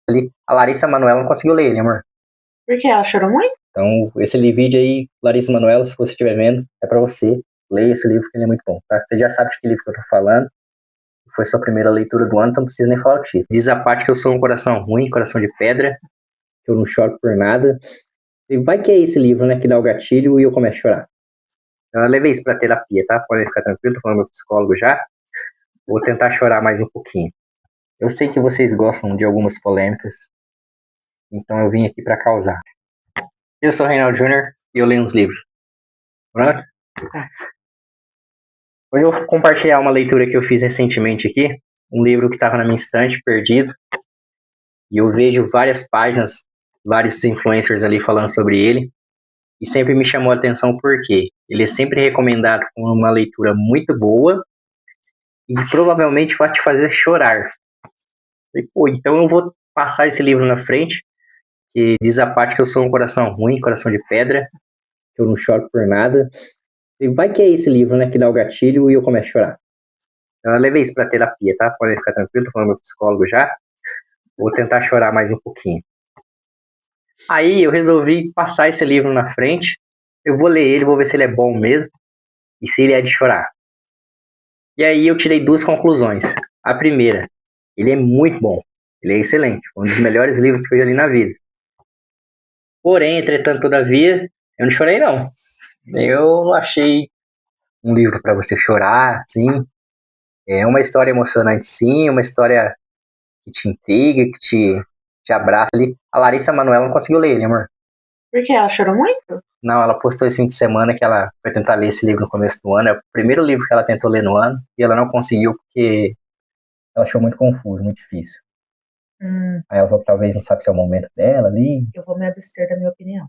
ali. A Larissa Manoela não conseguiu ler ele, amor. Por quê? Ela chorou muito? Então, esse vídeo aí, Larissa Manoela, se você estiver vendo, é pra você. Leia esse livro que ele é muito bom, tá? Você já sabe de que livro que eu tô falando. Foi sua primeira leitura do ano, então não precisa nem falar o título. Diz a parte que eu sou um coração ruim, coração de pedra, que eu não choro por nada. E vai que é esse livro, né, que dá o gatilho e eu começo a chorar. Eu levei isso pra terapia, tá? Pode ficar tranquilo, tô falando com meu psicólogo já. Vou tentar chorar mais um pouquinho. Eu sei que vocês gostam de algumas polêmicas, então eu vim aqui pra causar. Eu sou o Reinaldo Júnior e eu leio uns livros. Pronto? Hoje eu vou compartilhar uma leitura que eu fiz recentemente aqui, um livro que estava na minha estante, perdido, e eu vejo várias páginas, vários influencers ali falando sobre ele, e sempre me chamou a atenção porque ele é sempre recomendado como uma leitura muito boa e provavelmente vai te fazer chorar. E, pô, então eu vou passar esse livro na frente, que diz a parte que eu sou um coração ruim, coração de pedra, que eu não choro por nada. E vai que é esse livro, né, que dá o gatilho e eu começo a chorar. Eu levei isso pra terapia, tá? Pode ficar tranquilo, tô falando com meu psicólogo já. Vou tentar chorar mais um pouquinho. Aí eu resolvi passar esse livro na frente. Eu vou ler ele, vou ver se ele é bom mesmo e se ele é de chorar. E aí eu tirei duas conclusões. A primeira, ele é muito bom. Ele é excelente. Um dos melhores livros que eu já li na vida. Porém, entretanto, todavia, eu não chorei não. Eu não achei um livro para você chorar, sim. É uma história emocionante, sim. Uma história que te intriga, que te abraça ali. A Larissa Manoela não conseguiu ler ele, amor. Por quê? Ela chorou muito? Não, ela postou esse fim de semana que ela foi tentar ler esse livro no começo do ano. É o primeiro livro que ela tentou ler no ano e ela não conseguiu porque ela achou muito confuso, muito difícil. Aí ela falou que talvez não sabe se é o momento dela ali. Eu vou me abster da minha opinião.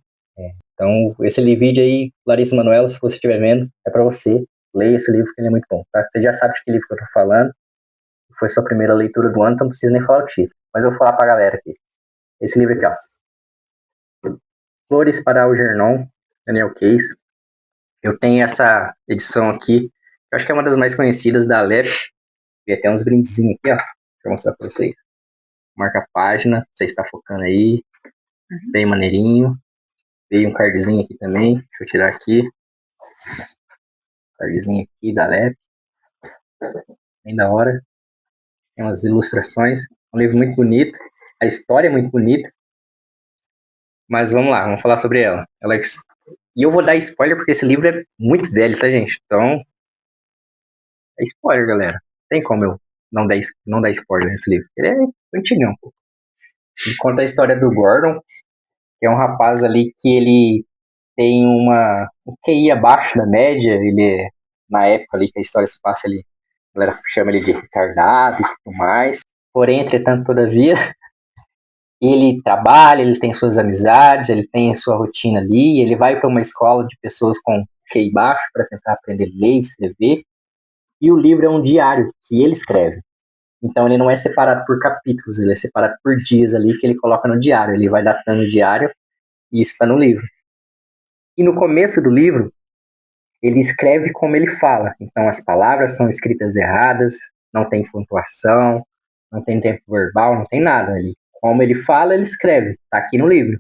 Então, esse vídeo aí, Larissa Manoela, se você estiver vendo, é pra você. Leia esse livro que ele é muito bom, tá? Você já sabe de que livro que eu tô falando. Foi sua primeira leitura do ano, então não precisa nem falar o título. Mas eu vou falar pra galera aqui. Esse livro aqui, ó. Flores para Algernon, Daniel Case. Eu tenho essa edição aqui. Eu acho que é uma das mais conhecidas da Alep. E até uns brindezinhos aqui, ó. Deixa eu mostrar pra vocês. Marca a página, você está focando aí. Bem maneirinho. Veio um cardzinho aqui também. Deixa eu tirar aqui. Cardzinho aqui da Alep. Bem da hora. Tem umas ilustrações. Um livro muito bonito. A história é muito bonita. Mas vamos lá, vamos falar sobre ela. E eu vou dar spoiler porque esse livro é muito velho, tá, gente? Então, é spoiler, galera. Tem como eu não dar spoiler nesse livro. Ele é antigão, pô. Ele conta a história do Gordon, que é um rapaz ali que ele tem um QI abaixo da média. Ele é, na época ali que a história se passa ali, a galera chama ele de retardado e tudo mais. Porém, entretanto, todavia, ele trabalha, ele tem suas amizades, ele tem a sua rotina ali, ele vai para uma escola de pessoas com QI baixo para tentar aprender a ler e escrever. E o livro é um diário que ele escreve. Então ele não é separado por capítulos, ele é separado por dias ali que ele coloca no diário. Ele vai datando o diário e isso está no livro. E no começo do livro, ele escreve como ele fala. Então as palavras são escritas erradas, não tem pontuação, não tem tempo verbal, não tem nada ali. Como ele fala, ele escreve. Está aqui no livro.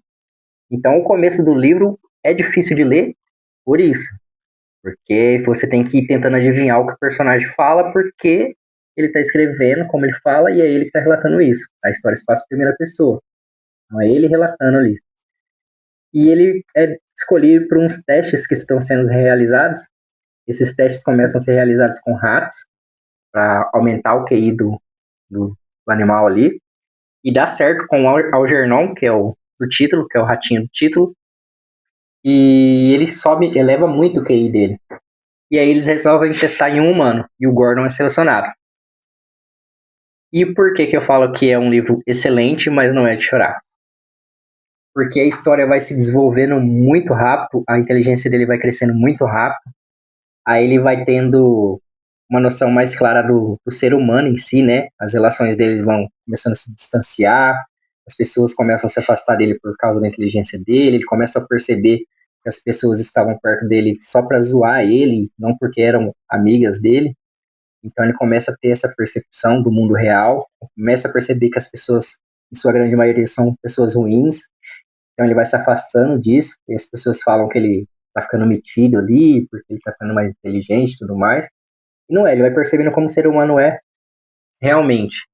Então o começo do livro é difícil de ler por isso. Porque você tem que ir tentando adivinhar o que o personagem fala, porque ele está escrevendo como ele fala e é ele que está relatando isso. A história se passa em primeira pessoa. Então é ele relatando ali. E ele é escolhido por uns testes que estão sendo realizados. Esses testes começam a ser realizados com ratos, para aumentar o QI do animal ali. E dá certo com o Algernon, que é o título, que é o ratinho do título. E ele eleva muito o QI dele. E aí eles resolvem testar em um humano. E o Gordon é selecionado. E por que eu falo que é um livro excelente, mas não é de chorar? Porque a história vai se desenvolvendo muito rápido, a inteligência dele vai crescendo muito rápido. Aí ele vai tendo uma noção mais clara do ser humano em si, né? As relações dele vão começando a se distanciar, as pessoas começam a se afastar dele por causa da inteligência dele, ele começa a perceber que as pessoas estavam perto dele só para zoar ele, não porque eram amigas dele. Então ele começa a ter essa percepção do mundo real, começa a perceber que as pessoas em sua grande maioria são pessoas ruins, então ele vai se afastando disso, e as pessoas falam que ele tá ficando metido ali, porque ele tá ficando mais inteligente e tudo mais, e não é, ele vai percebendo como o ser humano é realmente.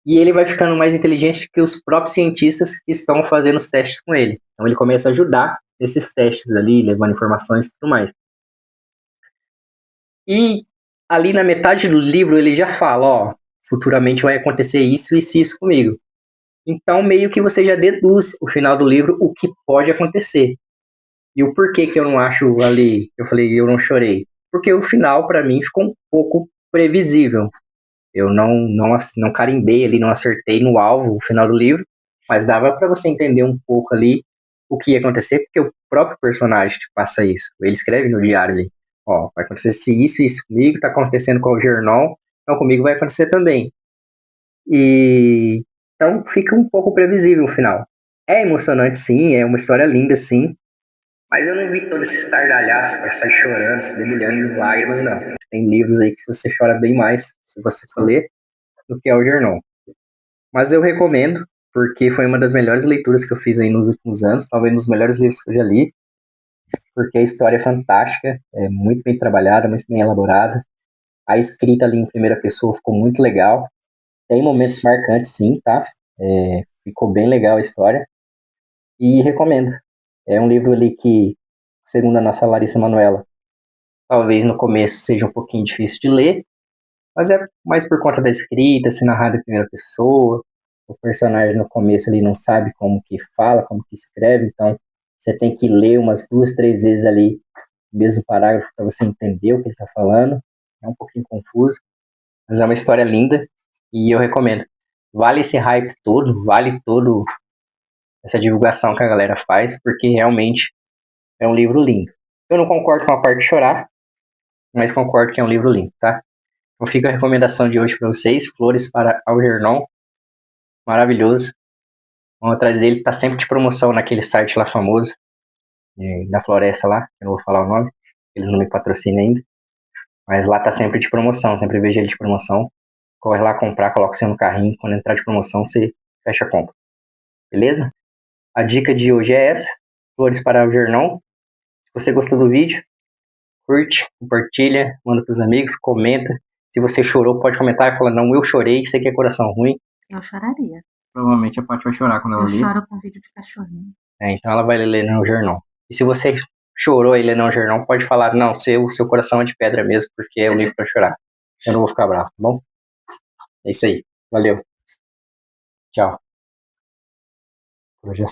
E ele vai ficando mais inteligente que os próprios cientistas que estão fazendo os testes com ele. Então ele começa a ajudar nesses testes ali, levando informações e tudo mais. E ali na metade do livro ele já fala, ó, futuramente vai acontecer isso e isso comigo. Então meio que você já deduz o final do livro o que pode acontecer. E o porquê que eu não acho ali, eu falei, eu não chorei. Porque o final para mim ficou um pouco previsível. Eu não carimbei ali, não acertei no alvo o final do livro, mas dava para você entender um pouco ali o que ia acontecer, porque o próprio personagem te passa isso. Ele escreve no diário ali, ó, vai acontecer isso e isso comigo, tá acontecendo com o Gernon, então comigo vai acontecer também. E então fica um pouco previsível o final. É emocionante sim, é uma história linda sim, mas eu não vi todo esse estardalhaço pra sair chorando, se debulhando em lágrimas, não. Tem livros aí que você chora bem mais, se você for ler, do que Algernon. Mas eu recomendo, porque foi uma das melhores leituras que eu fiz aí nos últimos anos, talvez um dos melhores livros que eu já li, porque a história é fantástica, é muito bem trabalhada, muito bem elaborada. A escrita ali em primeira pessoa ficou muito legal. Tem momentos marcantes, sim, tá? Ficou bem legal a história. E recomendo. É um livro ali que, segundo a nossa Larissa Manoela, talvez no começo seja um pouquinho difícil de ler, mas é mais por conta da escrita, ser narrado em primeira pessoa. O personagem no começo ele não sabe como que fala, como que escreve, então você tem que ler umas 2, 3 vezes ali o mesmo parágrafo para você entender o que ele está falando. É um pouquinho confuso, mas é uma história linda e eu recomendo. Vale esse hype todo, vale todo essa divulgação que a galera faz, porque realmente é um livro lindo. Eu não concordo com a parte de chorar, mas concordo que é um livro lindo, tá? Então fica a recomendação de hoje para vocês, Flores para Algernon, maravilhoso. Vão atrás dele, tá sempre de promoção naquele site lá famoso, da floresta lá, eu não vou falar o nome, eles não me patrocinam ainda, mas lá tá sempre de promoção, sempre vejo ele de promoção. Corre lá comprar, coloca você no carrinho, quando entrar de promoção você fecha a compra, beleza? A dica de hoje é essa, Flores para Algernon. Se você gostou do vídeo, curte, compartilha, manda pros amigos, comenta. Se você chorou, pode comentar e falar, não, eu chorei, sei que é coração ruim. Eu choraria. Provavelmente a Paty vai chorar quando ela Eu ler. choro com vídeo de cachorrinho. Então ela vai ler no jornal. E se você chorou e ler no jornal, pode falar, não, seu coração é de pedra mesmo, porque é o livro pra chorar. Eu não vou ficar bravo, tá bom? É isso aí. Valeu. Tchau. Hoje é